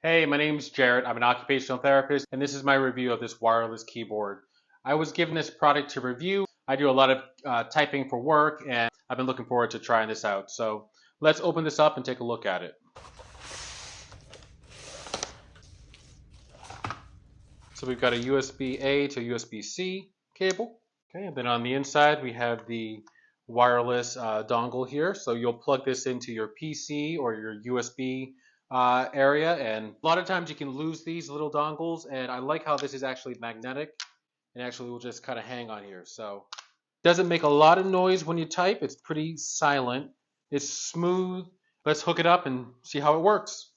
Hey, my name's Jared. I'm an occupational therapist, and this is my review of this wireless keyboard. I was given this product to review. I do a lot of typing for work, and I've been looking forward to trying this out. So let's open this up and take a look at it. So we've got a USB-A to USB-C cable. Okay, and then on the inside we have the wireless dongle here. So you'll plug this into your PC or your USB area, and a lot of times you can lose these little dongles, and I like how this is actually magnetic and actually will just kind of hang on here. So it doesn't make a lot of noise when you type. It's pretty silent. It's smooth. Let's hook it up and see how it works.